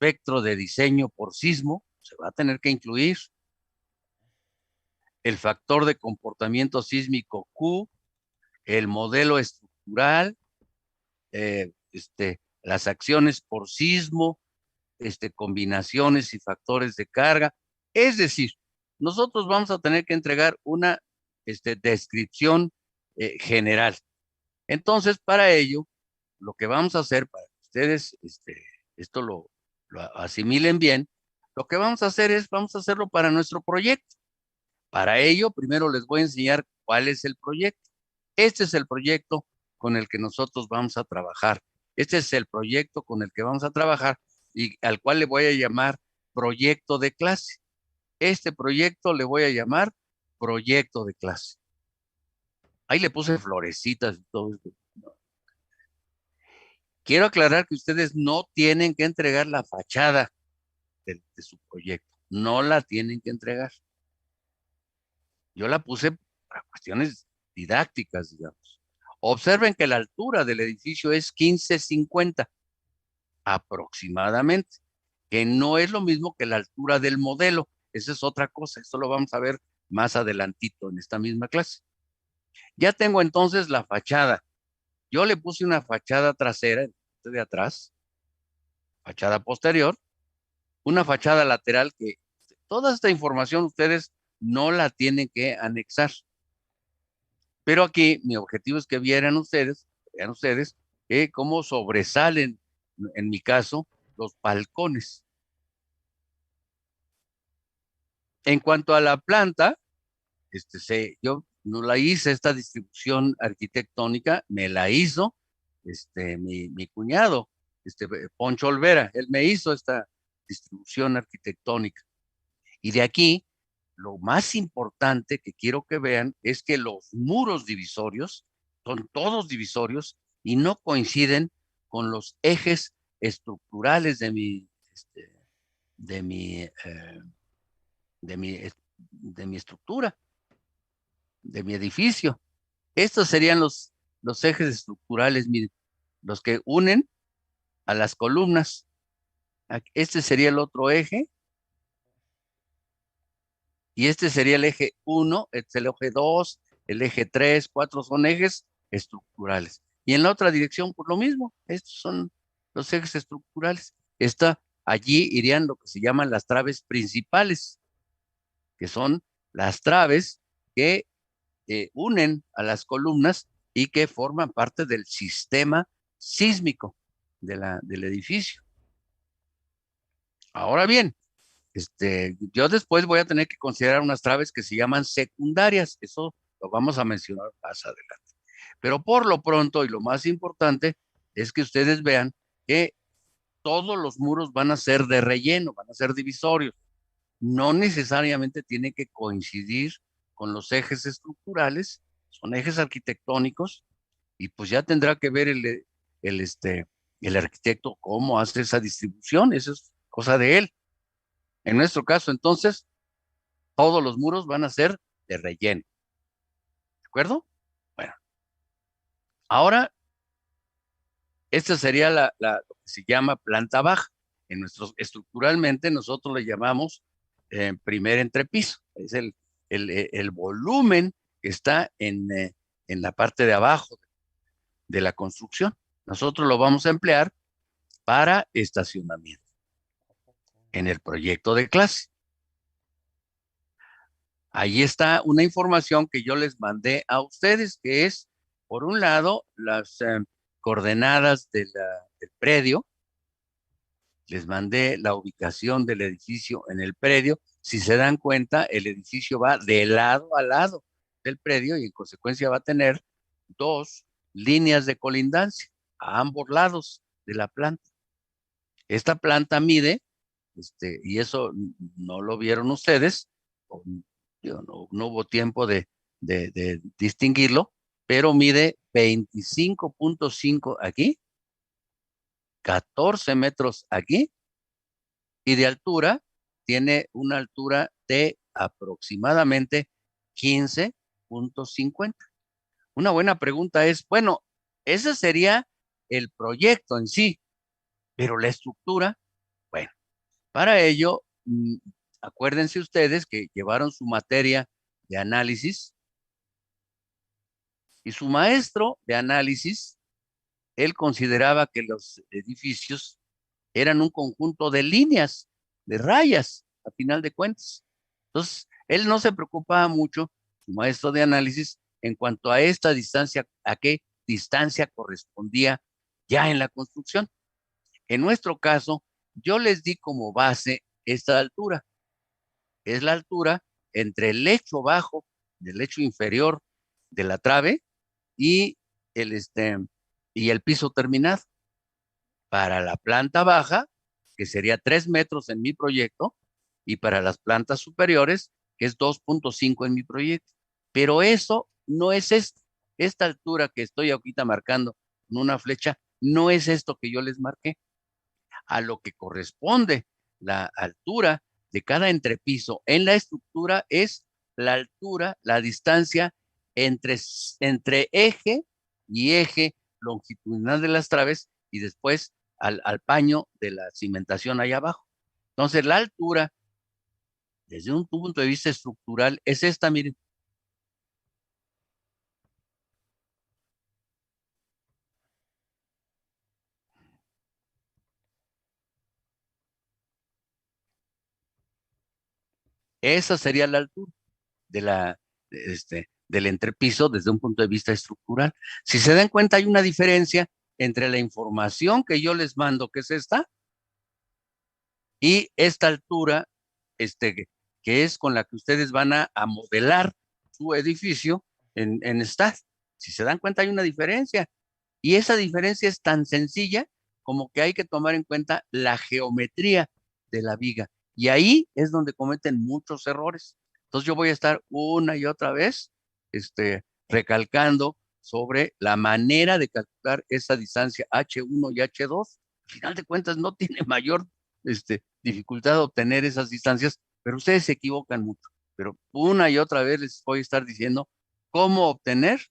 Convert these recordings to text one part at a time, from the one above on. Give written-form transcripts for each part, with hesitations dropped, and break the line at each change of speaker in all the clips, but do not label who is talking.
espectro de diseño por sismo, se va a tener que incluir el factor de comportamiento sísmico Q, el modelo estructural, las acciones por sismo, combinaciones y factores de carga. Es decir, nosotros vamos a tener que entregar una descripción general. Entonces, para ello, lo que vamos a hacer, para que ustedes esto lo asimilen bien, lo que vamos a hacer es, vamos a hacerlo para nuestro proyecto. Para ello, primero les voy a enseñar cuál es el proyecto. Este es el proyecto con el que nosotros vamos a trabajar. Este es el proyecto con el que vamos a trabajar y al cual le voy a llamar proyecto de clase. Este proyecto le voy a llamar proyecto de clase. Ahí le puse florecitas y todo esto. Quiero aclarar que ustedes no tienen que entregar la fachada de su proyecto. No la tienen que entregar. Yo la puse para cuestiones didácticas, digamos. Observen que la altura del edificio es 1550 aproximadamente, que no es lo mismo que la altura del modelo. Esa es otra cosa. Esto lo vamos a ver más adelantito en esta misma clase. Ya tengo entonces la fachada. Yo le puse una fachada trasera de atrás, fachada posterior, una fachada lateral que toda esta información ustedes no la tienen que anexar. Pero aquí mi objetivo es que vean ustedes cómo sobresalen, en mi caso, los balcones. En cuanto a la planta, yo no la hice, esta distribución arquitectónica, me la hizo mi cuñado, Poncho Olvera, él me hizo esta distribución arquitectónica. Y de aquí, lo más importante que quiero que vean es que los muros divisorios son todos divisorios y no coinciden con los ejes estructurales de mi, de mi, de mi estructura, de mi edificio. Estos serían los ejes estructurales, miren, los que unen a las columnas. Este sería el otro eje, y este sería el eje 1, este es el eje 2, el eje 3, 4 son ejes estructurales. Y en la otra dirección, por lo mismo, estos son los ejes estructurales. Allí irían lo que se llaman las traves principales, que son las traves que unen a las columnas y que forman parte del sistema sísmico del edificio. Ahora bien, yo después voy a tener que considerar unas traves que se llaman secundarias. Eso lo vamos a mencionar más adelante. Pero por lo pronto y lo más importante es que ustedes vean que todos los muros van a ser de relleno, van a ser divisorios. No necesariamente tiene que coincidir con los ejes estructurales, son ejes arquitectónicos, y pues ya tendrá que ver el, este, el arquitecto cómo hace esa distribución, eso es cosa de él. En nuestro caso, entonces, todos los muros van a ser de relleno. ¿De acuerdo? Bueno, ahora, esta sería lo que se llama planta baja. Estructuralmente, nosotros le llamamos primer entrepiso. Es el volumen que está en la parte de abajo de la construcción. Nosotros lo vamos a emplear para estacionamiento en el proyecto de clase. Ahí está una información que yo les mandé a ustedes, que es, por un lado, las coordenadas del predio. Les mandé la ubicación del edificio en el predio. Si se dan cuenta, el edificio va de lado a lado del predio y en consecuencia va a tener dos líneas de colindancia a ambos lados de la planta. Esta planta mide, y eso no lo vieron ustedes, no hubo tiempo de distinguirlo, pero mide 25.5 aquí, 14 metros aquí, y de altura tiene una altura de aproximadamente 15.50. Una buena pregunta es, bueno, ese sería el proyecto en sí, pero la estructura, bueno, Para ello, acuérdense ustedes que llevaron su materia de análisis y su maestro de análisis, él consideraba que los edificios eran un conjunto de líneas, de rayas, a final de cuentas. Entonces, él no se preocupaba mucho, su maestro de análisis, en cuanto a esta distancia, a qué distancia correspondía ya en la construcción. En nuestro caso, yo les di como base esta altura. Es la altura entre el lecho bajo, del lecho inferior de la trave y el, y el piso terminado. Para la planta baja, que sería 3 metros en mi proyecto, y para las plantas superiores, que es 2.5 en mi proyecto. Pero eso no es esto. Esta altura que estoy ahorita marcando en una flecha, no es esto que yo les marqué. A lo que corresponde la altura de cada entrepiso en la estructura es la altura, la distancia entre eje y eje longitudinal de las traves y después al paño de la cimentación allá abajo. Entonces, la altura, desde un punto de vista estructural, es esta, miren. Esa sería la altura de del entrepiso desde un punto de vista estructural. Si se dan cuenta, hay una diferencia entre la información que yo les mando, que es esta, y esta altura, que es con la que ustedes van a modelar su edificio en STAD. Si se dan cuenta, hay una diferencia. Y esa diferencia es tan sencilla como que hay que tomar en cuenta la geometría de la viga. Y ahí es donde cometen muchos errores. Entonces yo voy a estar una y otra vez recalcando sobre la manera de calcular esa distancia H1 y H2. Al final de cuentas no tiene mayor dificultad obtener esas distancias, pero ustedes se equivocan mucho. Pero una y otra vez les voy a estar diciendo cómo obtener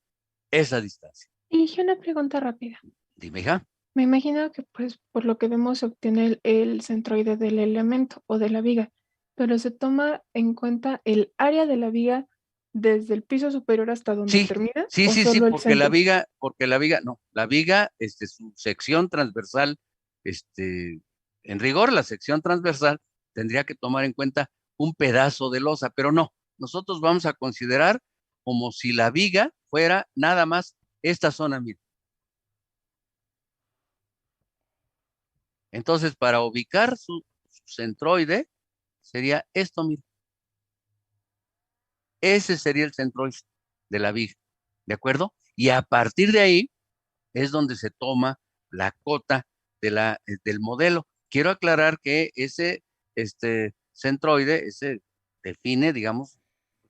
esa distancia.
Y una pregunta rápida.
Dime, hija.
Me imagino que pues por lo que vemos se obtiene el centroide del elemento o de la viga, pero se toma en cuenta el área de la viga desde el piso superior hasta donde
Sí,
termina
sí,
o
sí, sí,
solo el centro.
porque no, la viga, su sección transversal, en rigor, la sección transversal tendría que tomar en cuenta un pedazo de losa, pero no, nosotros vamos a considerar como si la viga fuera nada más esta zona, mira. Entonces, para ubicar su centroide, sería esto, mira. Ese sería el centroide de la viga, ¿de acuerdo? Y a partir de ahí, es donde se toma la cota del modelo. Quiero aclarar que ese centroide, ese define, digamos,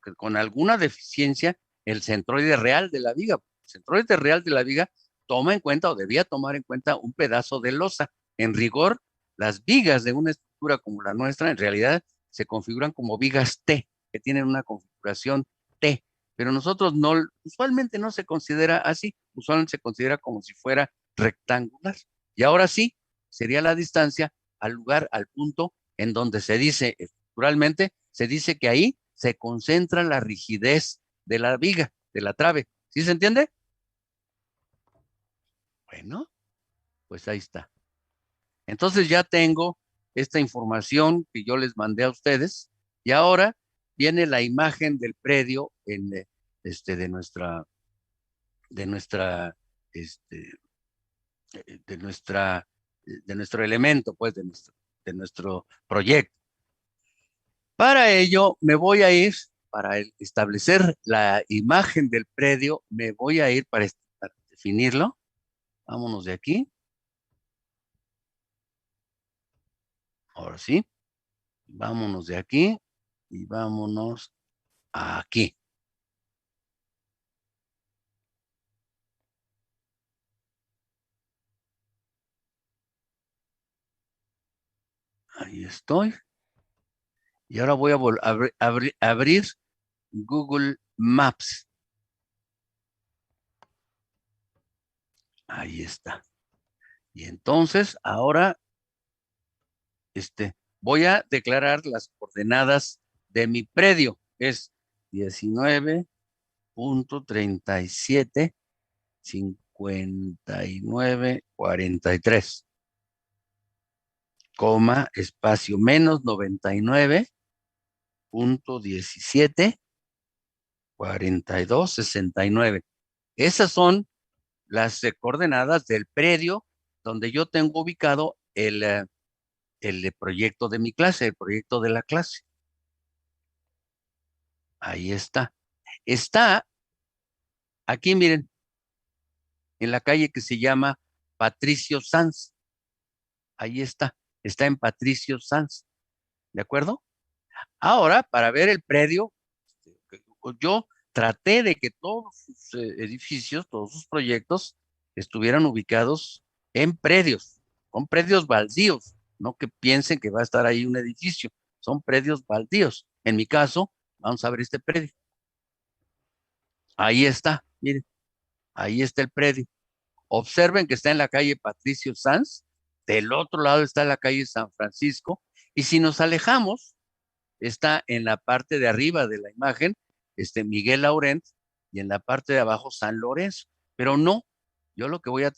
que con alguna deficiencia, el centroide real de la viga. El centroide real de la viga toma en cuenta o debía tomar en cuenta un pedazo de losa. En rigor, las vigas de una estructura como la nuestra, en realidad, se configuran como vigas T, que tienen una configuración T, pero nosotros no, usualmente no se considera así, usualmente se considera como si fuera rectangular. Y ahora sí, sería la distancia al lugar, al punto en donde se dice estructuralmente, se dice que ahí se concentra la rigidez de la viga, de la trave. ¿Sí se entiende? Bueno, pues ahí está. Entonces ya tengo esta información que yo les mandé a ustedes y ahora viene la imagen del predio de nuestra de nuestra, este, de nuestra, de nuestro elemento, pues, de nuestro proyecto. Para ello, me voy a ir, para establecer la imagen del predio, me voy a ir para definirlo. Vámonos de aquí. Ahora sí, vámonos de aquí y vámonos aquí. Ahí estoy. Y ahora voy a abrir Google Maps. Ahí está. Y entonces, ahora, voy a declarar las coordenadas de mi predio. Es 19.37.59.43, coma, espacio, menos 99.17.42.69. Esas son las coordenadas del predio donde yo tengo ubicado el proyecto de mi clase, el proyecto de la clase. Ahí está. Está aquí, miren, en la calle que se llama Patricio Sanz. Ahí está. Está en Patricio Sanz. ¿De acuerdo? Ahora, para ver el predio, yo traté de que todos sus edificios, todos sus proyectos estuvieran ubicados en predios, con predios baldíos, no que piensen que va a estar ahí un edificio, son predios baldíos. En mi caso, vamos a ver este predio. Ahí está, miren, ahí está el predio. Observen que está en la calle Patricio Sanz, del otro lado está la calle San Francisco, y si nos alejamos, está en la parte de arriba de la imagen, Miguel Laurent, y en la parte de abajo San Lorenzo. Pero no, yo lo que voy a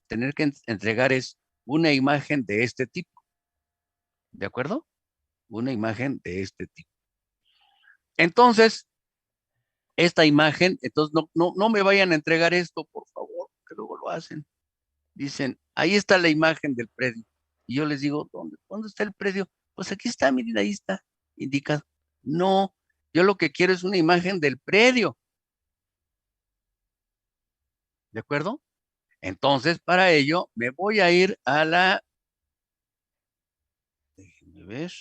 tener que entregar es una imagen de este tipo, ¿de acuerdo? Una imagen de este tipo. Entonces, esta imagen, entonces no me vayan a entregar esto, por favor, que luego lo hacen. Dicen, ahí está la imagen del predio. Y yo les digo, ¿dónde está el predio? Pues aquí está, miren, ahí está, indicado. No, yo lo que quiero es una imagen del predio, ¿de acuerdo? Entonces, para ello, me voy a ir a déjenme ver,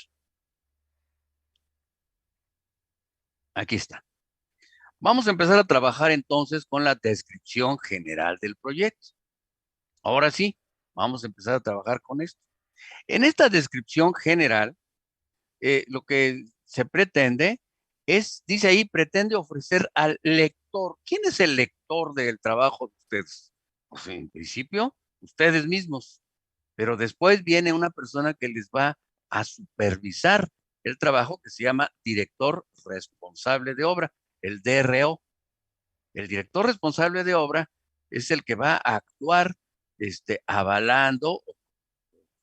aquí está. Vamos a empezar a trabajar entonces con la descripción general del proyecto. Ahora sí, vamos a empezar a trabajar con esto. En esta descripción general, lo que se pretende es, dice ahí, pretende ofrecer al lector. ¿Quién es el lector del trabajo de ustedes? Pues en principio, ustedes mismos, pero después viene una persona que les va a supervisar el trabajo que se llama director responsable de obra, el DRO. El director responsable de obra es el que va a actuar, avalando,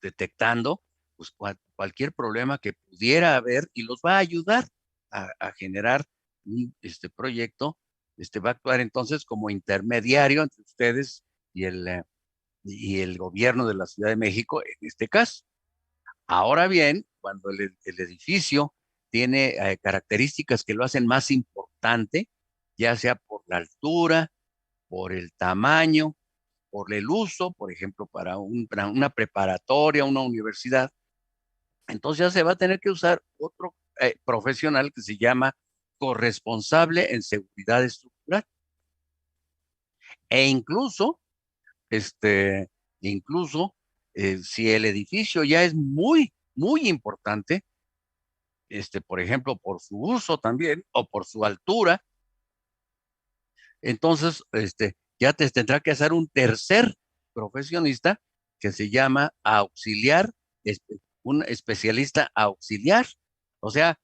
detectando pues, cualquier problema que pudiera haber y los va a ayudar a generar este proyecto. Va a actuar entonces como intermediario entre ustedes y el gobierno de la Ciudad de México en este caso. Ahora bien, cuando el edificio tiene características que lo hacen más importante, ya sea por la altura, por el tamaño, por el uso, por ejemplo, para una preparatoria, una universidad, entonces ya se va a tener que usar otro profesional que se llama corresponsable en seguridad estructural. E este, incluso si el edificio ya es muy, muy importante, por ejemplo, por su uso también o por su altura, entonces ya te tendrá que hacer un tercer profesionista que se llama auxiliar, un especialista auxiliar. O sea,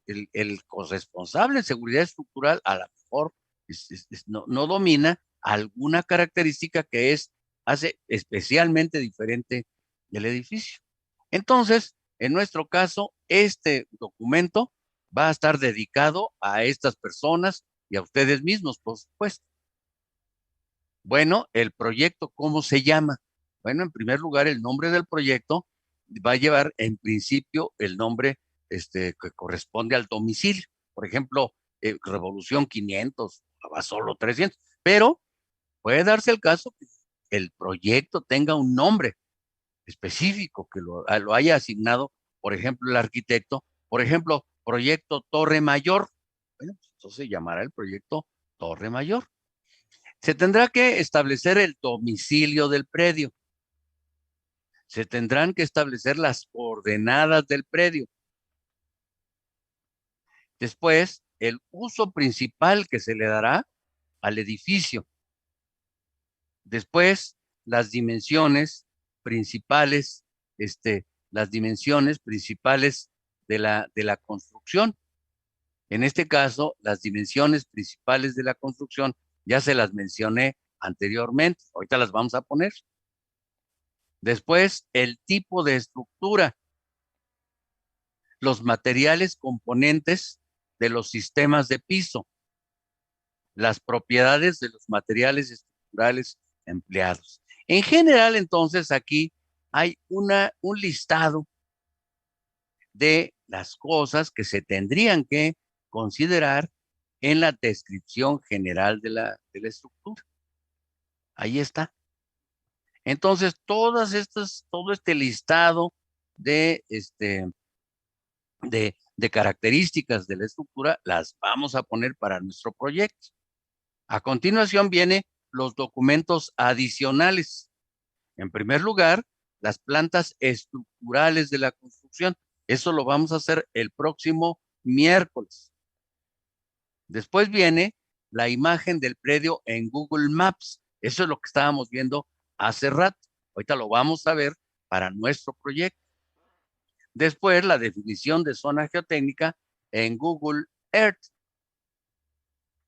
el corresponsable en seguridad estructural a lo mejor no domina alguna característica que hace especialmente diferente el edificio. Entonces, en nuestro caso, este documento va a estar dedicado a estas personas y a ustedes mismos, por supuesto. Bueno, el proyecto, ¿cómo se llama? Bueno, en primer lugar, el nombre del proyecto va a llevar en principio el nombre que corresponde al domicilio. Por ejemplo, Revolución 500, solo 300. Pero puede darse el caso que el proyecto tenga un nombre específico, que lo haya asignado, por ejemplo, el arquitecto. Por ejemplo, proyecto Torre Mayor. Bueno, pues entonces se llamará el proyecto Torre Mayor. Se tendrá que establecer el domicilio del predio. Se tendrán que establecer las coordenadas del predio. Después, el uso principal que se le dará al edificio. Después, las dimensiones principales, las dimensiones principales de la construcción. En este caso, las dimensiones principales de la construcción ya se las mencioné anteriormente, ahorita las vamos a poner. Después, el tipo de estructura, los materiales componentes de los sistemas de piso, las propiedades de los materiales estructurales empleados. En general, entonces, aquí hay un listado de las cosas que se tendrían que considerar en la descripción general de la estructura. Ahí está. Entonces, todo este listado de, de características de la estructura las vamos a poner para nuestro proyecto. A continuación vienen los documentos adicionales. En primer lugar, las plantas estructurales de la construcción. Eso lo vamos a hacer el próximo miércoles. Después viene la imagen del predio en Google Maps. Eso es lo que estábamos viendo hace rato. Ahorita lo vamos a ver para nuestro proyecto. Después, la definición de zona geotécnica en Google Earth,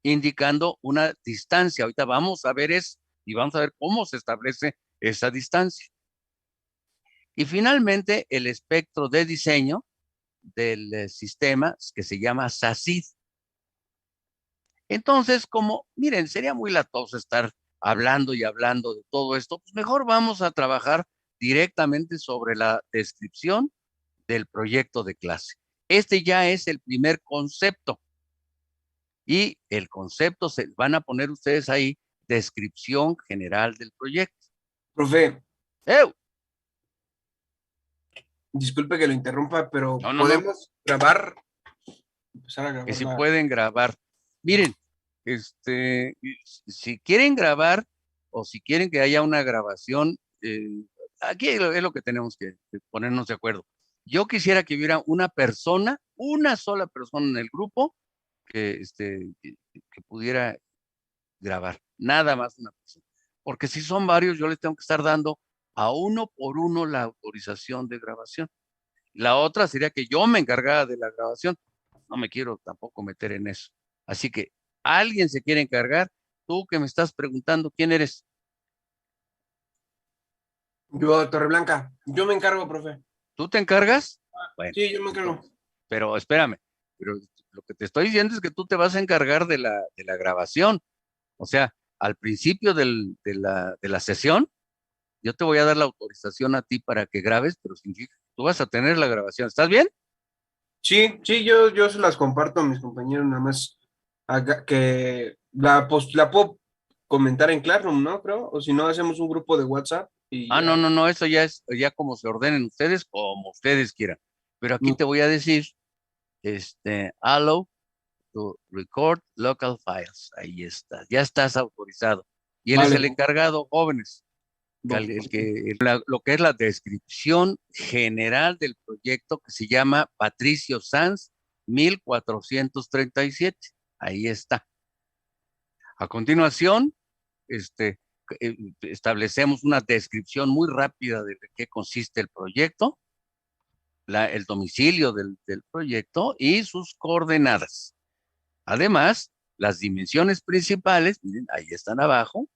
indicando una distancia. Ahorita vamos a ver eso y vamos a ver cómo se establece esa distancia. Y finalmente, el espectro de diseño del sistema que se llama SACID. Entonces, como, miren, sería muy latoso estar hablando y hablando de todo esto, pues mejor vamos a trabajar directamente sobre la descripción del proyecto de clase. Este ya es el primer concepto. Y el concepto se van a poner ustedes ahí, descripción general del proyecto.
Profe,
¡Ew!
disculpe que lo interrumpa, pero
No, no, no,
podemos grabar, empezar a
que
grabar
si
la...
pueden grabar. Miren, si quieren grabar o si quieren que haya una grabación, aquí es lo que tenemos que ponernos de acuerdo. Yo quisiera que hubiera una persona, una sola persona en el grupo que pudiera grabar, nada más una persona. Porque si son varios, yo les tengo que estar dando a uno por uno la autorización de grabación. La otra sería que yo me encargara de la grabación. No me quiero tampoco meter en eso. Así que alguien se quiere encargar. Tú que me estás preguntando quién eres.
Yo, Torreblanca, yo me encargo, profe.
¿Tú te encargas? Bueno,
Sí, yo me encargo.
entonces, pero espérame. Pero lo que te estoy diciendo es que tú te vas a encargar de la grabación. O sea, al principio de la sesión, yo te voy a dar la autorización a ti para que grabes, pero significa que tú vas a tener la grabación. ¿Estás bien?
Sí, sí, yo se las comparto a mis compañeros, nada más que la puedo comentar en Classroom, ¿no? Creo, o si no, hacemos un grupo de WhatsApp y
Ah, no,
ya.
no, no, eso ya es ya como se ordenen ustedes, como ustedes quieran. Pero aquí te voy a decir, allow to record local files. Ahí está, ya estás autorizado. Y él es
Vale,
el encargado, jóvenes,
va.
lo que es la descripción general del proyecto que se llama Patricio Sanz 1437. Ahí está. A continuación, este, establecemos una descripción muy rápida de qué consiste el proyecto, el domicilio del proyecto y sus coordenadas. Además, las dimensiones principales, miren, ahí están abajo,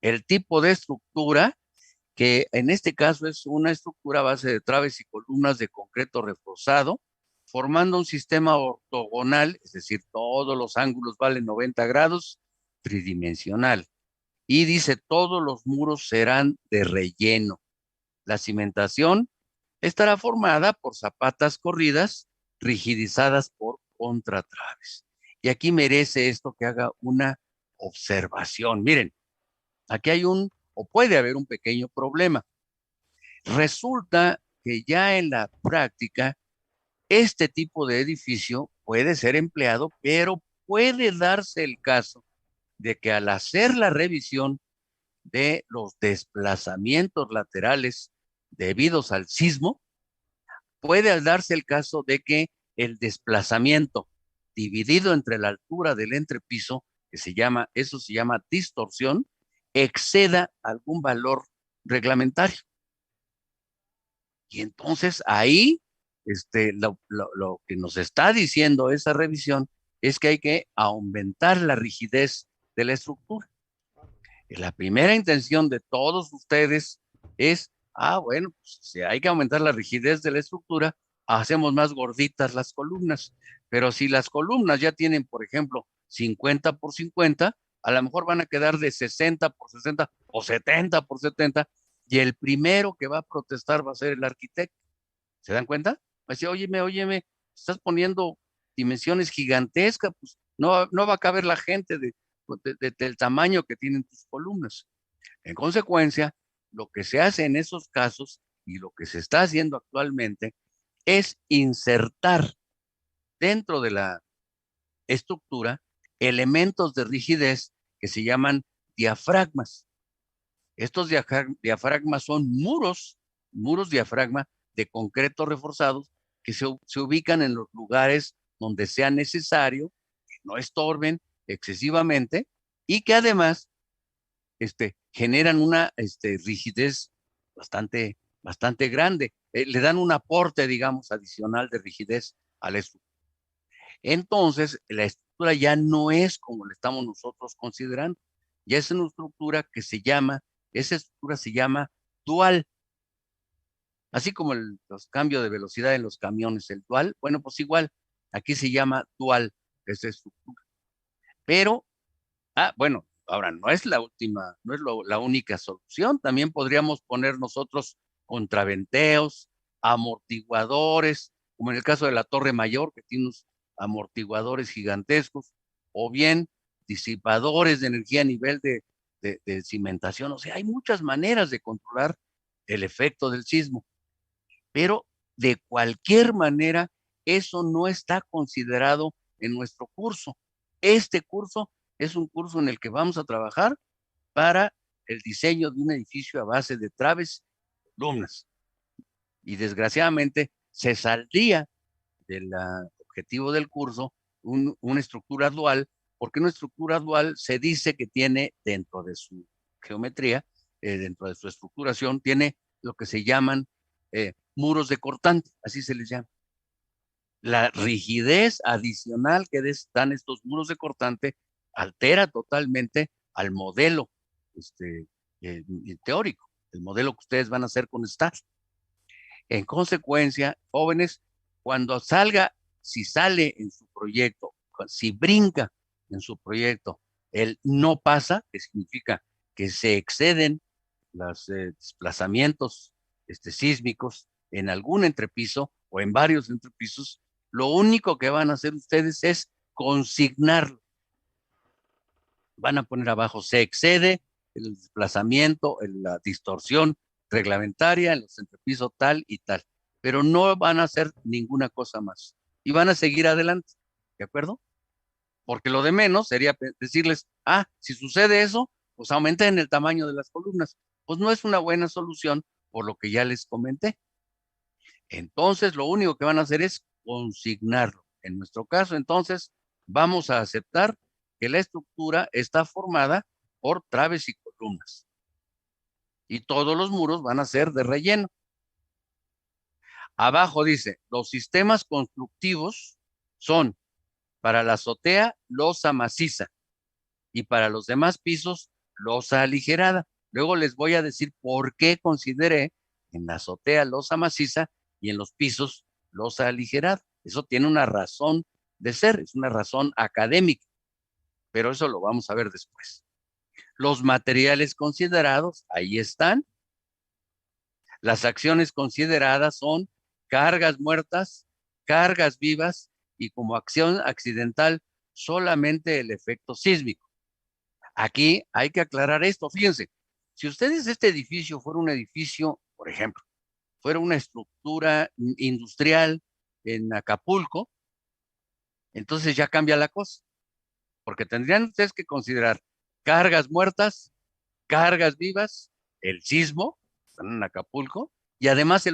el tipo de estructura, que en este caso es una estructura a base de traves y columnas de concreto reforzado, formando un sistema ortogonal, es decir, todos los ángulos valen 90 grados, tridimensional. Y dice, todos los muros serán de relleno. La cimentación estará formada por zapatas corridas, rigidizadas por contratraves. Y aquí merece esto que haga una observación. Miren, aquí hay o puede haber un pequeño problema. Resulta que ya en la práctica, este tipo de edificio puede ser empleado, pero puede darse el caso de que al hacer la revisión de los desplazamientos laterales debidos al sismo, puede darse el caso de que el desplazamiento dividido entre la altura del entrepiso, eso se llama distorsión, exceda algún valor reglamentario. Y entonces ahí, lo que nos está diciendo esa revisión es que hay que aumentar la rigidez de la estructura. La primera intención de todos ustedes es, bueno, pues, si hay que aumentar la rigidez de la estructura, hacemos más gorditas las columnas. Pero si las columnas ya tienen, por ejemplo, 50 por 50, a lo mejor van a quedar de 60 por 60 o 70 por 70, y el primero que va a protestar va a ser el arquitecto. ¿Se dan cuenta? Va a decir, óyeme, estás poniendo dimensiones gigantescas, pues no va a caber la gente del tamaño que tienen tus columnas. En consecuencia, lo que se hace en esos casos y lo que se está haciendo actualmente es insertar dentro de la estructura elementos de rigidez que se llaman diafragmas. Estos diafragmas son muros diafragma de concreto reforzados que se ubican en los lugares donde sea necesario, que no estorben excesivamente y que además generan una rigidez bastante grande. Le dan un aporte, digamos, adicional de rigidez a la estructura. Entonces, la estructura ya no es como la estamos nosotros considerando. Ya es una estructura esa estructura se llama dual. Así como los cambios de velocidad en los camiones, el dual, bueno, pues igual, aquí se llama dual esa estructura. Pero, bueno, ahora no es la última, no es la única solución. También podríamos poner nosotros contraventeos, amortiguadores, como en el caso de la Torre Mayor, que tiene unos amortiguadores gigantescos, o bien disipadores de energía a nivel de cimentación. O sea, hay muchas maneras de controlar el efecto del sismo, pero de cualquier manera, eso no está considerado en nuestro curso. Este curso es un curso en el que vamos a trabajar para el diseño de un edificio a base de traves y columnas. Y desgraciadamente se saldría del objetivo del curso una estructura dual, porque una estructura dual se dice que tiene dentro de su geometría, dentro de su estructuración, tiene lo que se llaman muros de cortante, así se les llama. La rigidez adicional que dan estos muros de cortante altera totalmente al modelo teórico, el modelo que ustedes van a hacer con STAR. En consecuencia, jóvenes, cuando si sale en su proyecto, si brinca en su proyecto, el no pasa, que significa que se exceden los desplazamientos sísmicos en algún entrepiso o en varios entrepisos, lo único que van a hacer ustedes es consignarlo. Van a poner abajo, se excede el desplazamiento, la distorsión reglamentaria en los entrepisos tal y tal, pero no van a hacer ninguna cosa más y van a seguir adelante, ¿de acuerdo? Porque lo de menos sería decirles, si sucede eso, pues aumenten el tamaño de las columnas. Pues no es una buena solución por lo que ya les comenté. Entonces, lo único que van a hacer es consignarlo. En nuestro caso, entonces, vamos a aceptar que la estructura está formada por traves y columnas. Y todos los muros van a ser de relleno. Abajo dice, los sistemas constructivos son para la azotea, losa maciza, y para los demás pisos, losa aligerada. Luego les voy a decir por qué consideré en la azotea losa maciza y en los pisos losa aligerada. Eso tiene una razón de ser, es una razón académica, pero eso lo vamos a ver después. Los materiales considerados, ahí están. Las acciones consideradas son cargas muertas, cargas vivas y como acción accidental solamente el efecto sísmico. Aquí hay que aclarar esto. Fíjense, si ustedes este edificio fuera un edificio, por ejemplo, fuera una estructura industrial en Acapulco, entonces ya cambia la cosa, porque tendrían ustedes que considerar cargas muertas, cargas vivas, el sismo, están en Acapulco, y además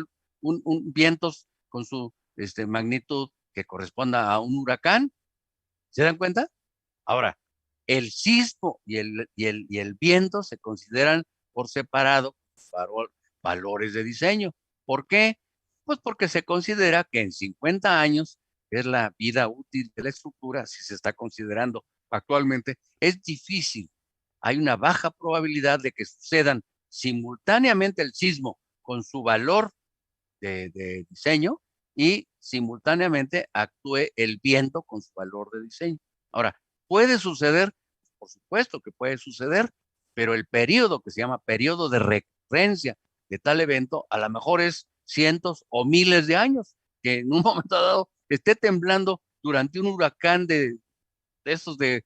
un vientos con su magnitud que corresponda a un huracán. ¿Se dan cuenta? Ahora, el sismo y el viento se consideran por separado valores de diseño. ¿Por qué? Pues porque se considera que en 50 años es la vida útil de la estructura, si se está considerando actualmente, es difícil. Hay una baja probabilidad de que sucedan simultáneamente el sismo con su valor de diseño y simultáneamente actúe el viento con su valor de diseño. Ahora, ¿puede suceder? Por supuesto que puede suceder, pero el periodo que se llama periodo de recurrencia de tal evento a lo mejor es cientos o miles de años, que en un momento dado esté temblando durante un huracán de esos de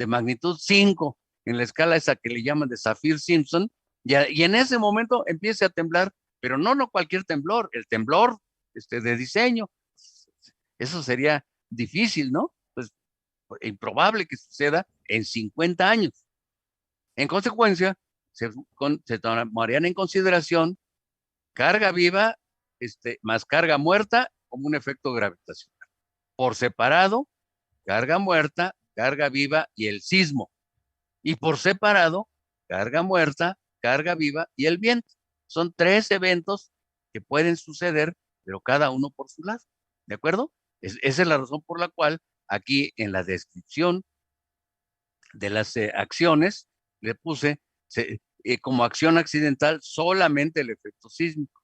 magnitud 5 en la escala esa que le llaman de Saffir-Simpson, y en ese momento empiece a temblar, pero no cualquier temblor, el temblor de diseño. Eso sería difícil, ¿no? Pues improbable que suceda en 50 años. En consecuencia, se tomarían en consideración carga viva más carga muerta como un efecto gravitacional. Por separado, carga muerta, carga viva y el sismo. Y por separado, carga muerta, carga viva y el viento. Son 3 eventos que pueden suceder, pero cada uno por su lado. ¿De acuerdo? Esa es la razón por la cual aquí en la descripción de las acciones le puse como acción accidental solamente el efecto sísmico.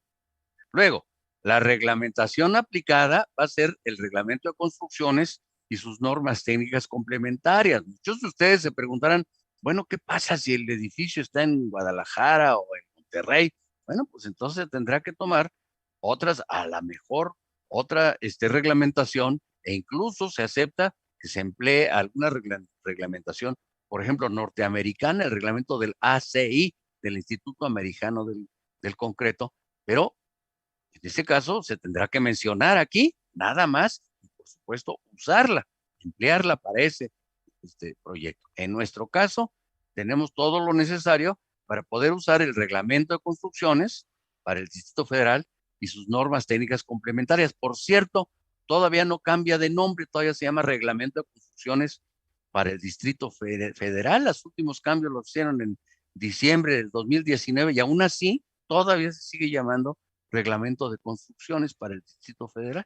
Luego, la reglamentación aplicada va a ser el reglamento de construcciones y sus normas técnicas complementarias. Muchos de ustedes se preguntarán, bueno, ¿qué pasa si el edificio está en Guadalajara o en Monterrey? Bueno, pues entonces tendrá que tomar otras, a la mejor, otra reglamentación, e incluso se acepta que se emplee alguna reglamentación, por ejemplo, norteamericana, el reglamento del ACI, del Instituto Americano del Concreto, pero en este caso se tendrá que mencionar aquí, nada más, y por supuesto usarla, emplearla para este proyecto. En nuestro caso, tenemos todo lo necesario para poder usar el reglamento de construcciones para el Distrito Federal y sus normas técnicas complementarias. Por cierto, todavía no cambia de nombre, todavía se llama reglamento de construcciones para el Distrito Federal. Los últimos cambios los hicieron en diciembre del 2019 y aún así todavía se sigue llamando reglamento de construcciones para el Distrito Federal.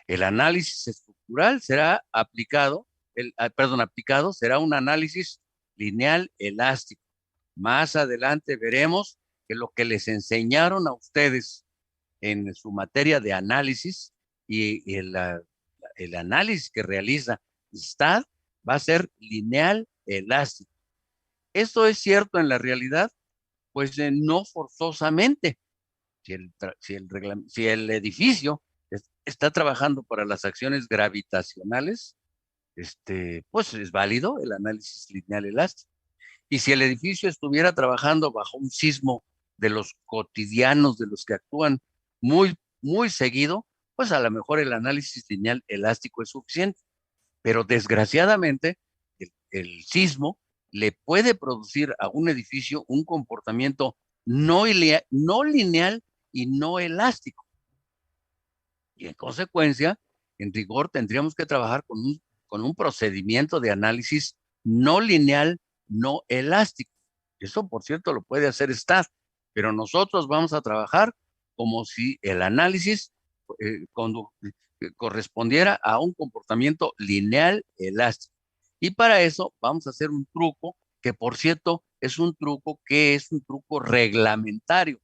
El análisis estructural será aplicado, aplicado será un análisis lineal elástico. Más adelante veremos que lo que les enseñaron a ustedes en su materia de análisis y el análisis que realiza STAD va a ser lineal elástico. ¿Esto es cierto en la realidad? Pues no forzosamente. Si el edificio está trabajando para las acciones gravitacionales, pues es válido el análisis lineal elástico. Y si el edificio estuviera trabajando bajo un sismo de los cotidianos, de los que actúan muy, muy seguido, pues a lo mejor el análisis lineal elástico es suficiente. Pero desgraciadamente, el sismo le puede producir a un edificio un comportamiento no lineal y no elástico. Y en consecuencia, en rigor, tendríamos que trabajar con un procedimiento de análisis no lineal, no elástico. Eso, por cierto, lo puede hacer STAD, pero nosotros vamos a trabajar como si el análisis correspondiera a un comportamiento lineal elástico. Y para eso vamos a hacer un truco que, por cierto, es un truco reglamentario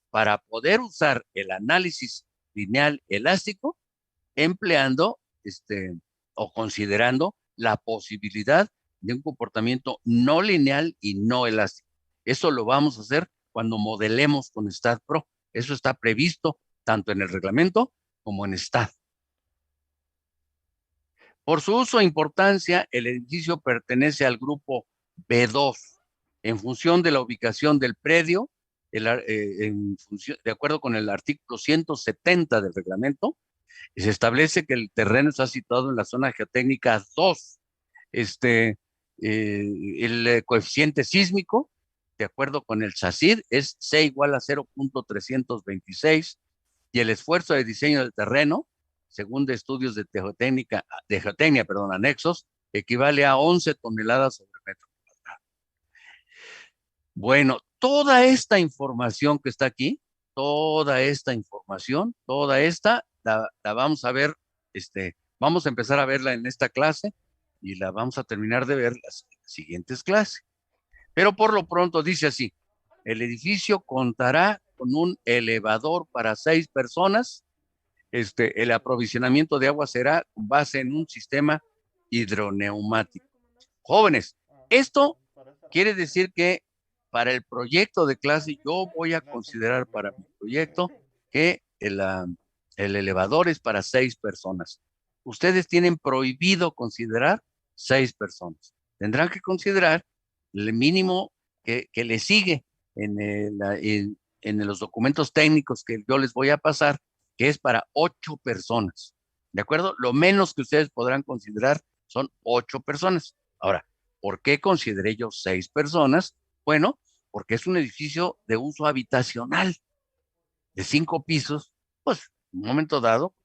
para poder usar el análisis lineal elástico empleando o considerando la posibilidad de un comportamiento no lineal y no elástico. Eso lo vamos a hacer cuando modelemos con STAD-Pro. Eso está previsto tanto en el reglamento como en STAD. Por su uso e importancia, el edificio pertenece al grupo B2 en función de la ubicación del predio, de acuerdo con el artículo 170 del reglamento, se establece que el terreno está situado en la zona geotécnica 2. El coeficiente sísmico, de acuerdo con el SACID, es C igual a 0.326 y el esfuerzo de diseño del terreno, según de estudios de geotecnia, anexos, equivale a 11 toneladas sobre metro cuadrado. Bueno, toda esta información que está aquí toda esta información, toda esta, la vamos a ver, vamos a empezar a verla en esta clase y la vamos a terminar de ver las siguientes clases. Pero por lo pronto dice así: el edificio contará con un elevador para 6 personas. El aprovisionamiento de agua será con base en un sistema hidroneumático. Jóvenes, esto quiere decir que para el proyecto de clase yo voy a considerar para mi proyecto que el elevador es para 6 personas. Ustedes tienen prohibido considerar 6 personas. Tendrán que considerar el mínimo que le sigue en los documentos técnicos que yo les voy a pasar, que es para 8 personas. ¿De acuerdo? Lo menos que ustedes podrán considerar son 8 personas. Ahora, ¿por qué consideré yo 6 personas? Bueno, porque es un edificio de uso habitacional de 5 pisos, pues en un momento dado,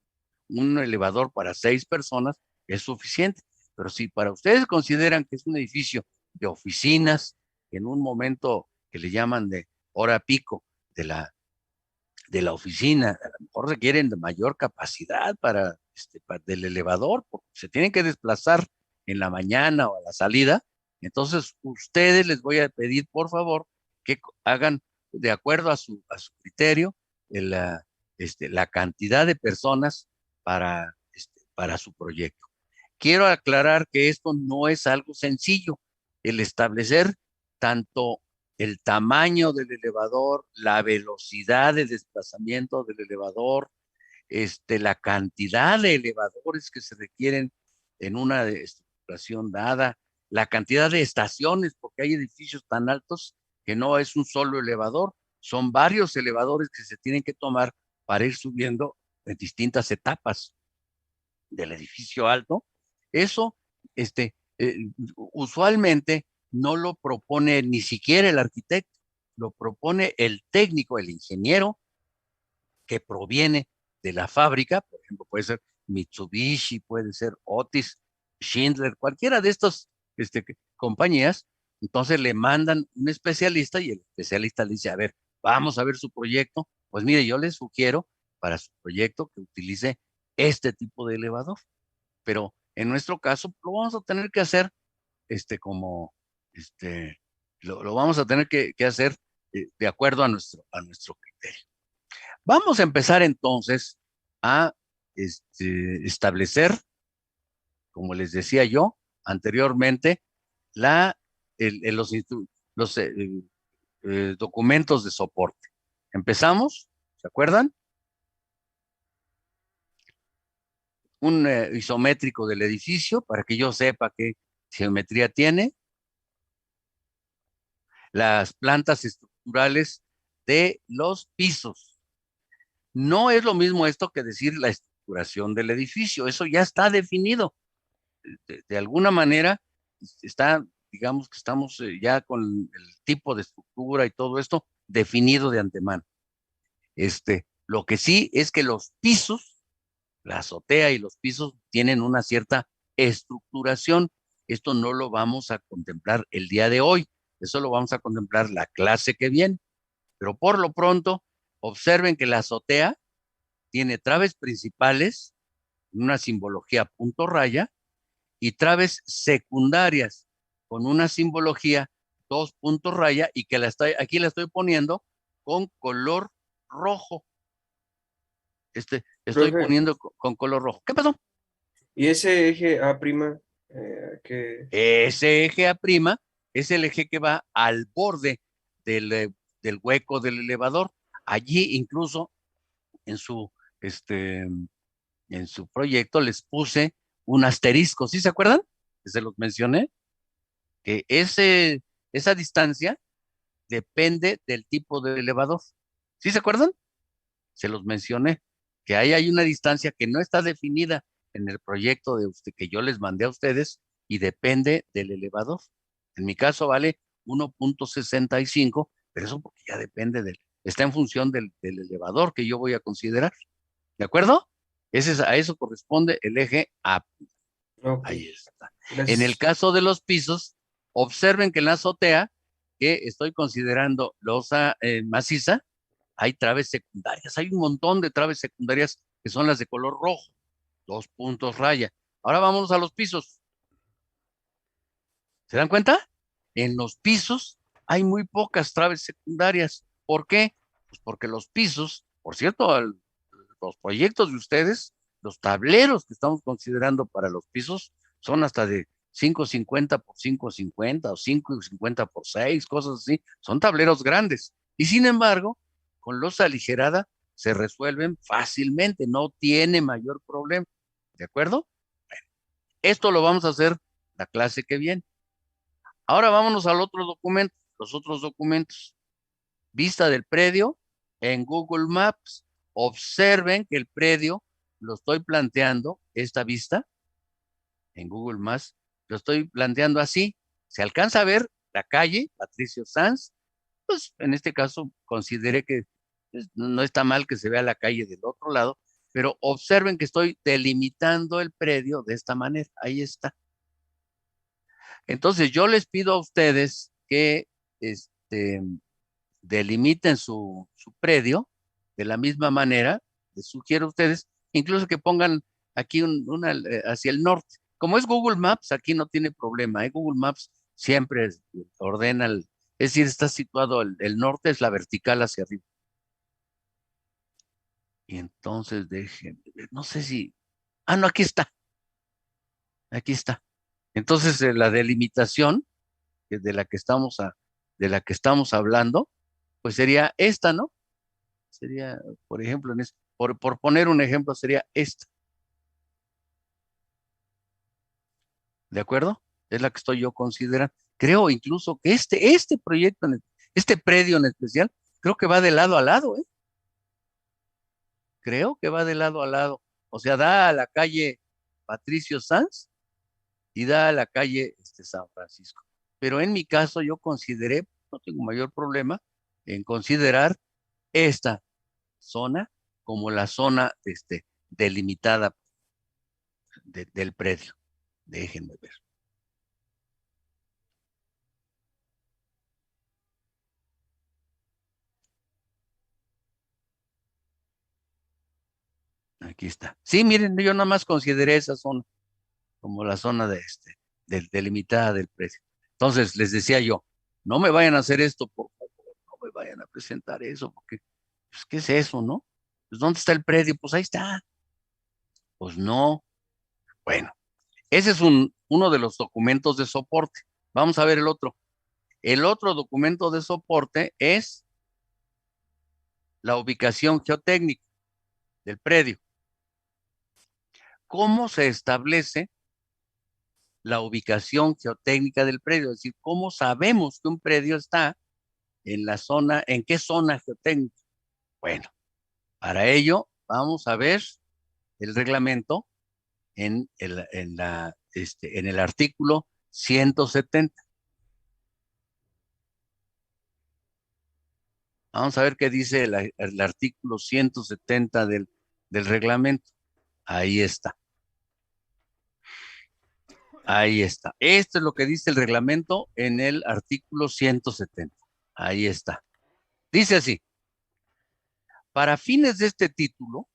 un elevador para 6 personas es suficiente. Pero si para ustedes consideran que es un edificio de oficinas, en un momento que le llaman de hora pico de la oficina, a lo mejor requieren de mayor capacidad del elevador, porque se tienen que desplazar en la mañana o a la salida. Entonces, ustedes les voy a pedir, por favor, que hagan de acuerdo a su criterio la cantidad de personas para su proyecto. Quiero aclarar que esto no es algo sencillo, el establecer tanto el tamaño del elevador, la velocidad de desplazamiento del elevador, la cantidad de elevadores que se requieren en una estructuración dada, la cantidad de estaciones, porque hay edificios tan altos que no es un solo elevador, son varios elevadores que se tienen que tomar para ir subiendo en distintas etapas del edificio alto. Eso, usualmente no lo propone ni siquiera el arquitecto, lo propone el técnico, el ingeniero que proviene de la fábrica. Por ejemplo, puede ser Mitsubishi, puede ser Otis, Schindler, cualquiera de estas compañías. Entonces le mandan un especialista y el especialista le dice: a ver, vamos a ver su proyecto. Pues mire, yo le sugiero para su proyecto que utilice este tipo de elevador. Pero en nuestro caso lo vamos a tener que hacer como lo vamos a tener que hacer de acuerdo a nuestro criterio. Vamos a empezar entonces a establecer, como les decía yo anteriormente, los documentos de soporte. Empezamos, ¿se acuerdan? Un isométrico del edificio para que yo sepa qué geometría tiene, las plantas estructurales de los pisos. No es lo mismo esto que decir la estructuración del edificio, eso ya está definido. De alguna manera está, digamos que estamos ya con el tipo de estructura y todo esto definido de antemano. Lo que sí es que los pisos, la azotea y los pisos tienen una cierta estructuración. Esto no lo vamos a contemplar el día de hoy, eso lo vamos a contemplar la clase que viene. Pero por lo pronto, observen que la azotea tiene traves principales, una simbología punto raya, y traves secundarias con una simbología 2 puntos raya, y que aquí la estoy poniendo con color rojo. Estoy
Profe,
poniendo con color rojo. ¿Qué pasó?
y ese eje A', que...
Ese eje A' es el eje que va al borde del hueco del elevador. Allí incluso en este, en su proyecto les puse un asterisco. ¿Sí se acuerdan? Se los mencioné. Que esa distancia depende del tipo de elevador. ¿Sí se acuerdan? Se los mencioné. Que ahí hay una distancia que no está definida en el proyecto que yo les mandé a ustedes y depende del elevador. En mi caso vale 1.65, pero eso porque ya depende está en función del elevador que yo voy a considerar. ¿De acuerdo? A eso corresponde el eje A.
Ok,
Ahí está. En el
gracias.
caso de los pisos, observen que en la azotea, que estoy considerando losa maciza, hay traves secundarias, hay un montón de traves secundarias que son las de color rojo, 2 puntos raya. Ahora vámonos a los pisos. ¿Se dan cuenta? En los pisos hay muy pocas traves secundarias. ¿Por qué? Pues porque los pisos, por cierto, los proyectos de ustedes, los tableros que estamos considerando para los pisos son hasta de 550 por 550 o 550 por 6, cosas así. Son tableros grandes. Y sin embargo, con losa aligerada se resuelven fácilmente, no tiene mayor problema. ¿De acuerdo? Esto lo vamos a hacer la clase que viene. Ahora vámonos al otro documento, los otros documentos. Vista del predio en Google Maps. Observen que el predio lo estoy planteando, esta vista en Google Maps, lo estoy planteando así. Se alcanza a ver la calle Patricio Sanz, pues en este caso consideré que pues, no está mal que se vea la calle del otro lado, pero observen que estoy delimitando el predio de esta manera. Ahí está. Entonces yo les pido a ustedes que delimiten su predio de la misma manera, les sugiero a ustedes, incluso que pongan aquí una hacia el norte. Como es Google Maps, aquí no tiene problema, ¿eh? Google Maps siempre ordena, es decir, está situado el norte, es la vertical hacia arriba. Y entonces déjenme ver, no sé si, no, aquí está. Entonces la delimitación de la que de la que estamos hablando, pues sería esta, ¿no? Sería, por ejemplo, por poner un ejemplo, sería esta. ¿De acuerdo? Es la que estoy yo considerando. Creo incluso que este proyecto, este predio en especial, creo que va de lado a lado, ¿eh? Creo que va de lado a lado. O sea, da a la calle Patricio Sanz y da a la calle San Francisco. Pero en mi caso yo consideré, no tengo mayor problema en considerar esta zona como la zona delimitada del predio. Déjenme ver. Aquí está. Sí, miren, yo nada más consideré esa zona como la zona delimitada del precio. Entonces, les decía yo, no me vayan a hacer esto, por favor, no me vayan a presentar eso, porque, pues, ¿qué es eso, no? Pues, ¿dónde está el predio? Pues ahí está. Pues no. Bueno, ese es uno de los documentos de soporte. Vamos a ver el otro. El otro documento de soporte es la ubicación geotécnica del predio. ¿Cómo se establece la ubicación geotécnica del predio? Es decir, ¿cómo sabemos que un predio está en la zona, en qué zona geotécnica? Bueno, para ello vamos a ver el reglamento en el artículo 170. Vamos a ver qué dice el artículo 170 del reglamento. Ahí está. Ahí está. Esto es lo que dice el reglamento en el artículo 170. Ahí está. Dice así: para fines de este título,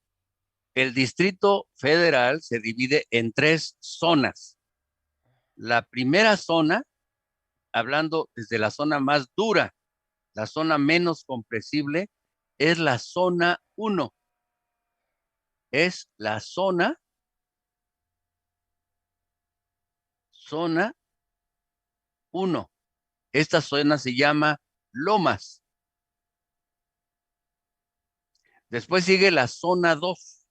el Distrito Federal se divide en 3 zonas. La primera zona, hablando desde la zona más dura, la zona menos compresible, es la zona 1. Es la zona 1. Esta zona se llama Lomas. Después sigue la zona 2.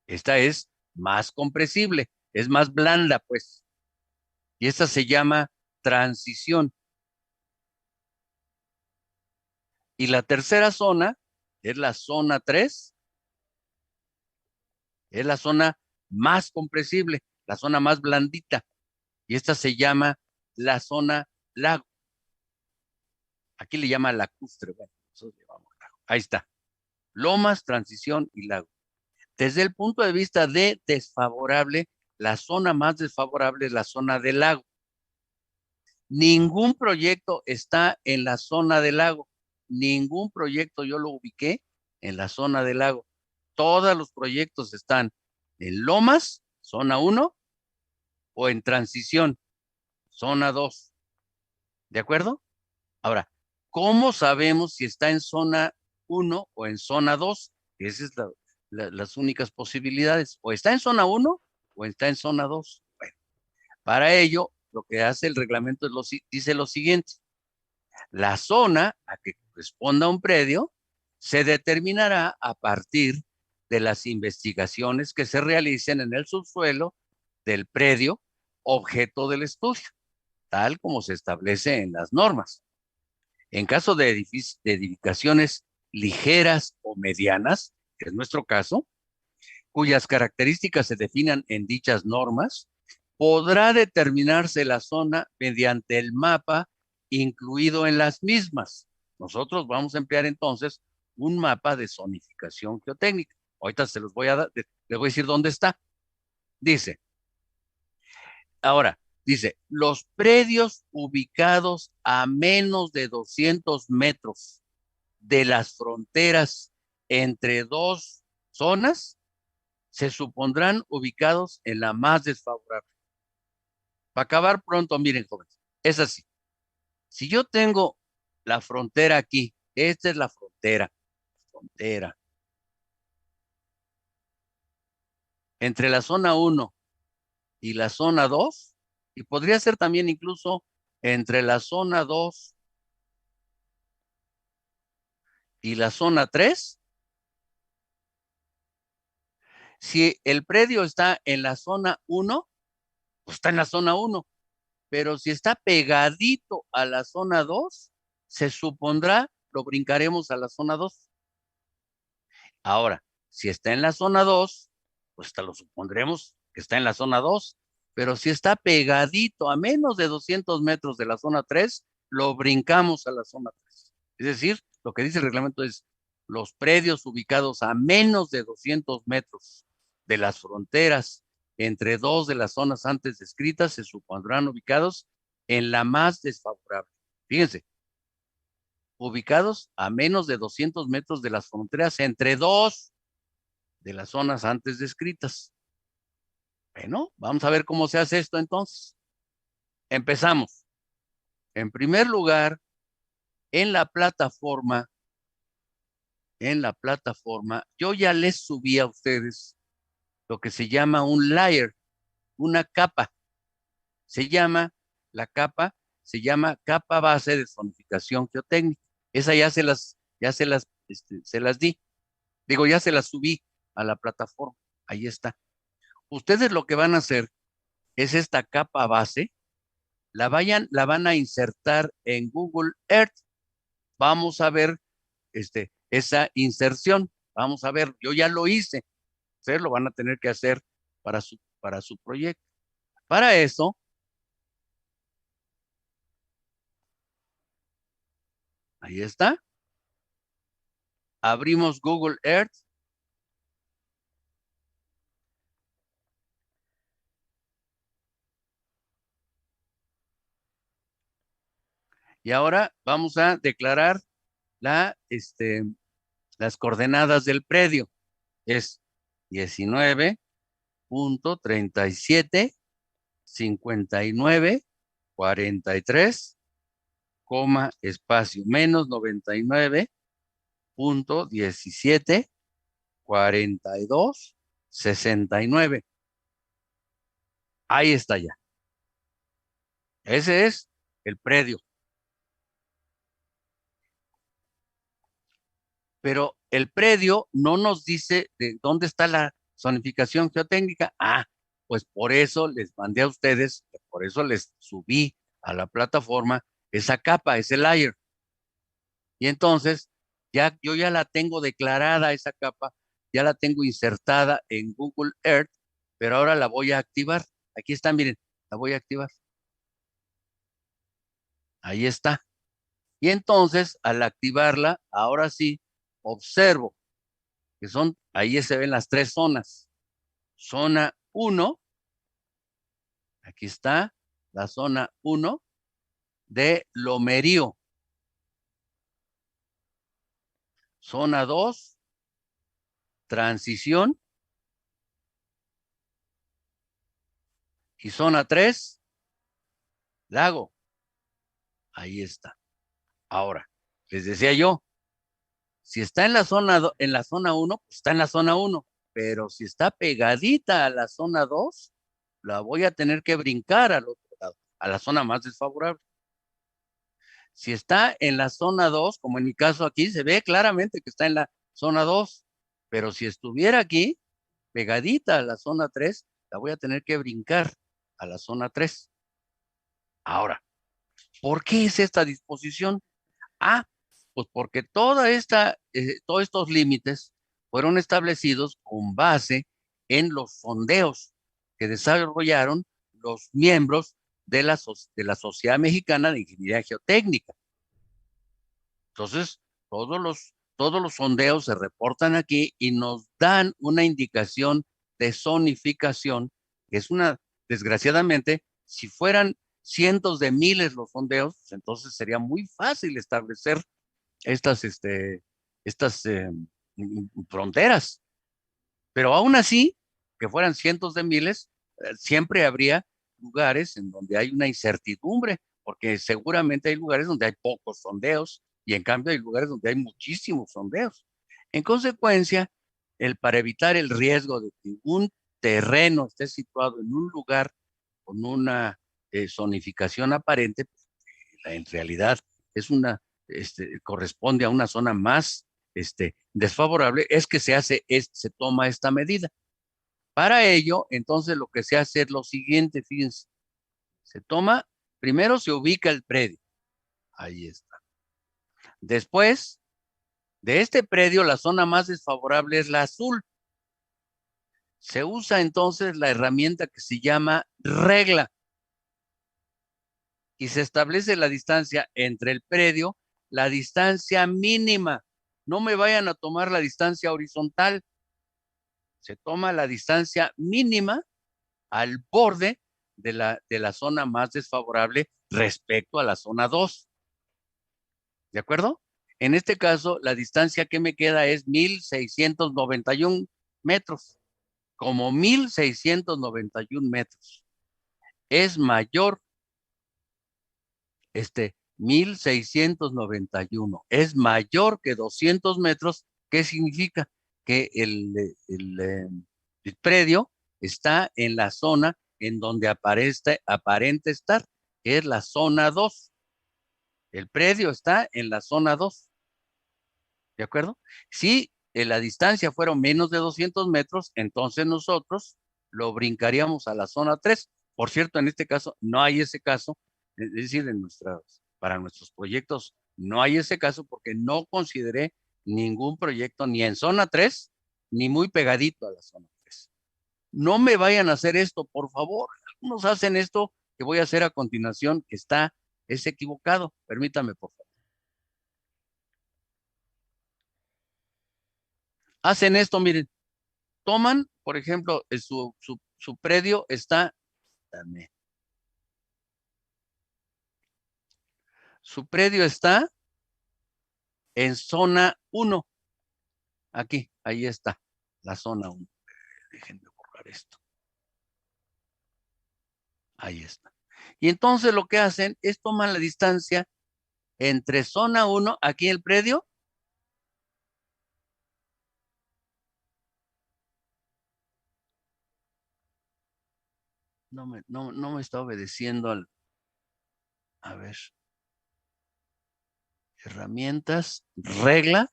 Esta es más compresible, es más blanda, pues. Y esta se llama Transición. Y la tercera zona es la zona 3. Es la zona más compresible, la zona más blandita. Y esta se llama la zona lago. Aquí le llama lacustre. Bueno, nosotros llamamos lago. Ahí está. Lomas, transición y lago. Desde el punto de vista de desfavorable, la zona más desfavorable es la zona del lago. Ningún proyecto está en la zona del lago. ningún proyecto yo lo ubiqué en la zona del lago. Todos los proyectos están en Lomas, zona 1, o en Transición, zona 2. ¿De acuerdo? Ahora, ¿cómo sabemos si está en zona 1 o en zona 2? Esas es las únicas posibilidades. O está en zona 1 o está en zona 2. Bueno, para ello, lo que hace el reglamento dice lo siguiente. La zona a que corresponda un predio se determinará a partir de las investigaciones que se realicen en el subsuelo del predio objeto del estudio, tal como se establece en las normas. En caso de edificaciones ligeras o medianas, que es nuestro caso, cuyas características se definan en dichas normas, podrá determinarse la zona mediante el mapa incluido en las mismas. Nosotros vamos a emplear entonces un mapa de zonificación geotécnica. Ahorita se los voy a dar, les voy a decir dónde está. Dice, ahora, dice, los predios ubicados a menos de 200 metros de las fronteras entre dos zonas se supondrán ubicados en la más desfavorable. Para acabar pronto, miren, jóvenes, es así. Si yo tengo la frontera aquí, esta es la frontera, entre la zona 1 y la zona 2, y podría ser también incluso entre la zona 2 y la zona 3. Si el predio está en la zona 1, pues está en la zona 1, pero si está pegadito a la zona 2, se supondrá, lo brincaremos a la zona 2. Ahora, si está en la zona 2, pues te lo supondremos que está en la zona 2, pero si está pegadito a menos de 200 metros de la zona 3, lo brincamos a la zona 3. Es decir, lo que dice el reglamento es los predios ubicados a menos de 200 metros de las fronteras entre dos de las zonas antes descritas se supondrán ubicados en la más desfavorable. Fíjense, ubicados a menos de 200 metros de las fronteras entre dos de las zonas antes descritas. Bueno, vamos a ver cómo se hace esto entonces. Empezamos. En primer lugar, en la plataforma, yo ya les subí a ustedes lo que se llama un layer, una capa. La capa se llama capa base de zonificación geotécnica. Esa se las di. Digo, ya se las subí a la plataforma. Ahí está. Ustedes lo que van a hacer es esta capa base, la van a insertar en Google Earth. Vamos a ver esa inserción. Vamos a ver, yo ya lo hice. Ustedes lo van a tener que hacer para su proyecto. Para eso, ahí está. Abrimos Google Earth. Y ahora vamos a declarar las coordenadas del predio. Es 19.37.59.43, espacio, menos 99.17.42.69. Ahí está ya. Ese es el predio. Pero el predio no nos dice de dónde está la zonificación geotécnica. Ah, pues por eso les mandé a ustedes, por eso les subí a la plataforma esa capa, ese layer. Y entonces, yo ya la tengo declarada esa capa, ya la tengo insertada en Google Earth, pero ahora la voy a activar. Aquí está, miren, la voy a activar. Ahí está. Y entonces, al activarla, ahora sí, observo que ahí se ven las tres zonas. Zona 1, aquí está, la zona 1 de Lomerío. Zona 2, transición. Y zona 3, lago. Ahí está. Ahora, les decía yo, si está en la en la zona 1, pues está en la zona 1, pero si está pegadita a la zona 2, la voy a tener que brincar al otro lado, a la zona más desfavorable. Si está en la zona 2, como en mi caso aquí, se ve claramente que está en la zona 2, pero si estuviera aquí, pegadita a la zona 3, la voy a tener que brincar a la zona 3. Ahora, ¿por qué es esta disposición? Ah, pues porque todos estos límites fueron establecidos con base en los sondeos que desarrollaron los miembros de la Sociedad Mexicana de Ingeniería Geotécnica. Entonces, todos los sondeos se reportan aquí y nos dan una indicación de zonificación, que es desgraciadamente, si fueran cientos de miles los sondeos, pues entonces sería muy fácil establecer estas, estas fronteras. Pero aún así, que fueran cientos de miles, siempre habría lugares en donde hay una incertidumbre, porque seguramente hay lugares donde hay pocos sondeos y en cambio hay lugares donde hay muchísimos sondeos. En consecuencia, para evitar el riesgo de que un terreno esté situado en un lugar con una zonificación aparente, en realidad es corresponde a una zona más desfavorable, es que se toma esta medida. Para ello, entonces lo que se hace es lo siguiente, fíjense, primero se ubica el predio, ahí está. Después, de este predio, la zona más desfavorable es la azul. Se usa entonces la herramienta que se llama regla y se establece la distancia entre el predio, la distancia mínima. No me vayan a tomar la distancia horizontal, se toma la distancia mínima al borde de la zona más desfavorable respecto a la zona 2. ¿De acuerdo? En este caso, la distancia que me queda es 1691 metros. Como 1691 metros es mayor, 1691 es mayor que 200 metros, ¿qué significa? Que el predio está en la zona en donde aparenta estar, que es la zona 2. El predio está en la zona 2. ¿De acuerdo? Si la distancia fuera menos de 200 metros, entonces nosotros lo brincaríamos a la zona 3. Por cierto, en este caso no hay ese caso, es decir, para nuestros proyectos no hay ese caso porque no consideré ningún proyecto ni en zona 3 ni muy pegadito a la zona 3. No me vayan a hacer esto, por favor. Algunos hacen esto que voy a hacer a continuación, es equivocado. Permítame, por favor. Hacen esto, miren, toman, por ejemplo, su predio está, su predio está en zona 1. Aquí, ahí está, la zona 1. Déjenme borrar esto. Ahí está. Y entonces lo que hacen es toman la distancia entre zona 1, aquí el predio, no me está obedeciendo a ver, herramientas, regla,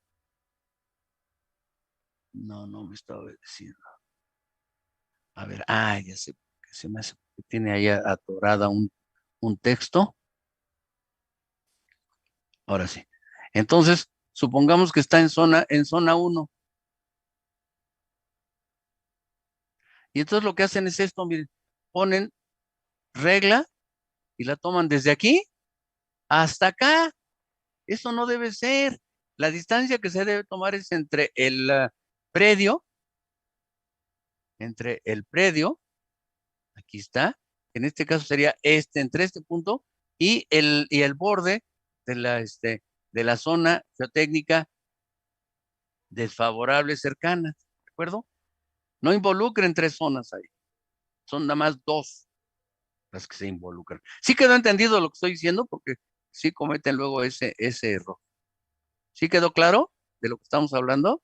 no me está obedeciendo. A ver, ya sé, que se me hace que tiene ahí atorada un texto. Ahora sí. Entonces, supongamos que está en zona 1. Y entonces lo que hacen es esto, miren, ponen regla y la toman desde aquí hasta acá. Eso no debe ser. La distancia que se debe tomar es predio, entre el predio, aquí está, en este caso sería entre este punto y el borde de la zona geotécnica desfavorables cercanas, ¿de acuerdo? No involucren 3 zonas ahí, son nada más 2 las que se involucran. ¿Sí quedó entendido lo que estoy diciendo? Porque sí cometen luego ese error. ¿Sí quedó claro de lo que estamos hablando?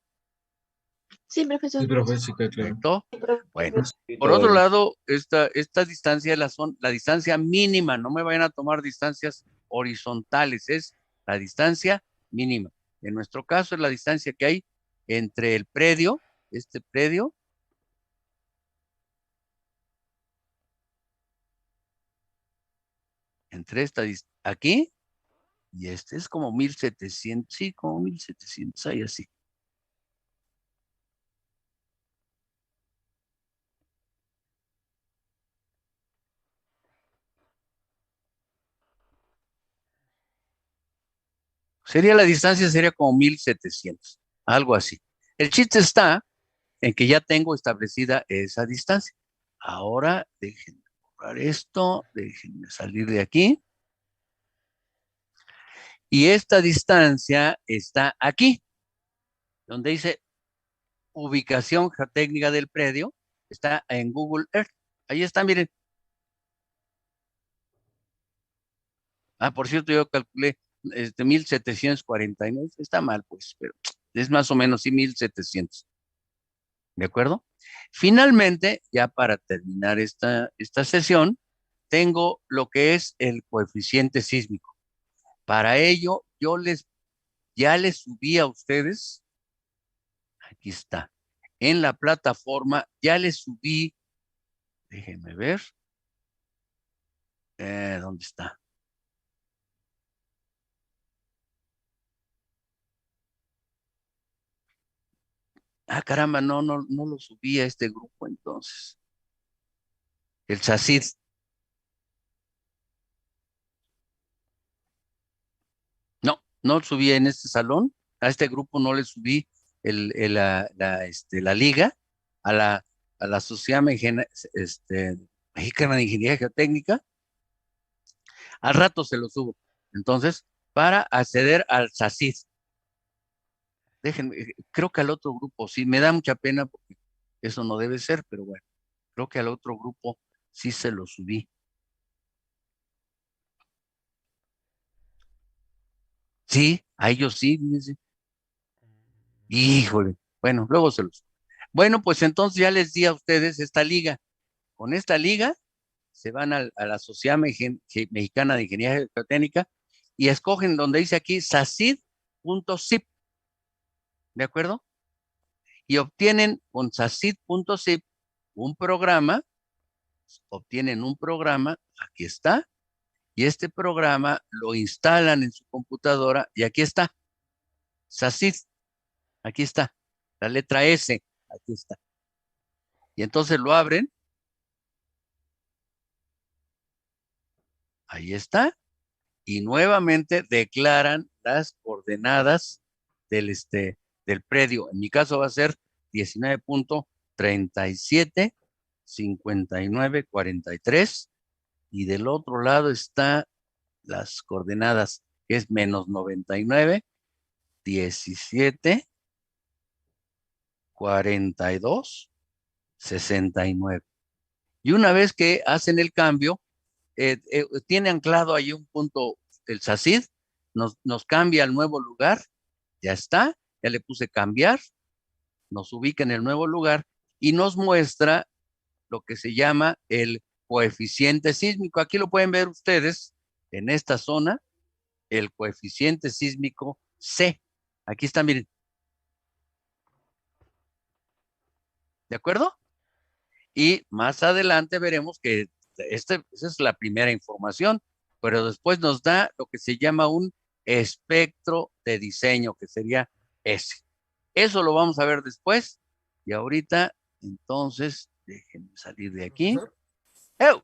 Sí,
Sí,
profesor.
profe, sí queda claro.
Perfecto. Bueno,
Sí,
por
todo
otro
bien.
lado, esta distancia es la distancia mínima, no me vayan a tomar distancias horizontales, es la distancia mínima. En nuestro caso es la distancia que hay entre el predio, este predio, entre aquí, y este es como 1700, sí, como 1700, ahí así. La distancia sería como 1700, algo así. El chiste está en que ya tengo establecida esa distancia. Ahora déjenme borrar esto, déjenme salir de aquí. Y esta distancia está aquí, donde dice ubicación geotécnica del predio, está en Google Earth. Ahí está, miren. Ah, por cierto, yo calculé 1749, está mal, pues, pero es más o menos sí 1700. ¿De acuerdo? Finalmente, ya para terminar esta sesión, tengo lo que es el coeficiente sísmico. Para ello, ya les subí a ustedes, aquí está, en la plataforma, ya les subí, déjenme ver, ¿dónde está? Ah, caramba, no lo subí a este grupo entonces. El SACID. No lo subí en este salón, a este grupo no le subí la liga, a la Sociedad Mexicana de Ingeniería Geotécnica, al rato se lo subo. Entonces, para acceder al SACID, déjenme, creo que al otro grupo, sí, me da mucha pena porque eso no debe ser, pero bueno, creo que al otro grupo sí se lo subí. Sí, a ellos sí, fíjense. Híjole, bueno, luego se los. Bueno, pues entonces ya les di a ustedes esta liga. Con esta liga se van a la Sociedad Mexicana de Ingeniería Geotécnica y escogen donde dice aquí sacid.zip, ¿de acuerdo? Y obtienen con sacid.zip un programa, obtienen un programa, aquí está, y este programa lo instalan en su computadora y aquí está, SACID, aquí está, la letra S, aquí está. Y entonces lo abren, ahí está, y nuevamente declaran las coordenadas del predio. En mi caso va a ser 19.37, 59.43, y del otro lado está las coordenadas, que es menos 99, 17, 42, 69. Y una vez que hacen el cambio, tiene anclado ahí un punto el SACID, nos cambia al nuevo lugar, ya está, ya le puse cambiar, nos ubica en el nuevo lugar y nos muestra lo que se llama el coeficiente sísmico. Aquí lo pueden ver ustedes en esta zona, el coeficiente sísmico C. Aquí está, miren. ¿De acuerdo? Y más adelante veremos que esa es la primera información, pero después nos da lo que se llama un espectro de diseño, que sería ese. Eso lo vamos a ver después. Y ahorita, entonces, déjenme salir de aquí.
Profesor,
¡Ew!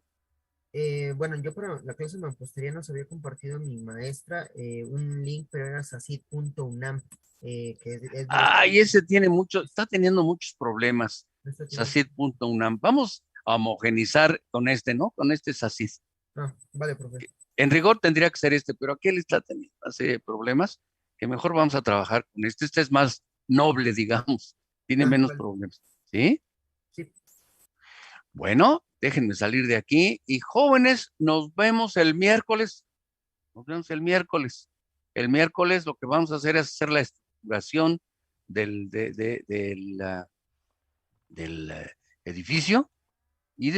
bueno, yo para la clase de mampostería nos había compartido mi maestra un link, pero era sacid.unam, que es
Ay,
directamente,
ese está teniendo muchos problemas.
no está teniendo.
SACID.unam. Vamos a homogenizar con este, ¿no? Con este SACID.
Ah, vale, profe.
En rigor tendría que ser este, pero aquí él está teniendo una serie de problemas que mejor vamos a trabajar con este. Este es más noble, digamos, tiene
Ah,
menos
vale.
problemas, ¿sí?
Sí.
Bueno, déjenme salir de aquí y jóvenes, nos vemos el miércoles. Nos vemos el miércoles. El miércoles lo que vamos a hacer es hacer la estructuración del edificio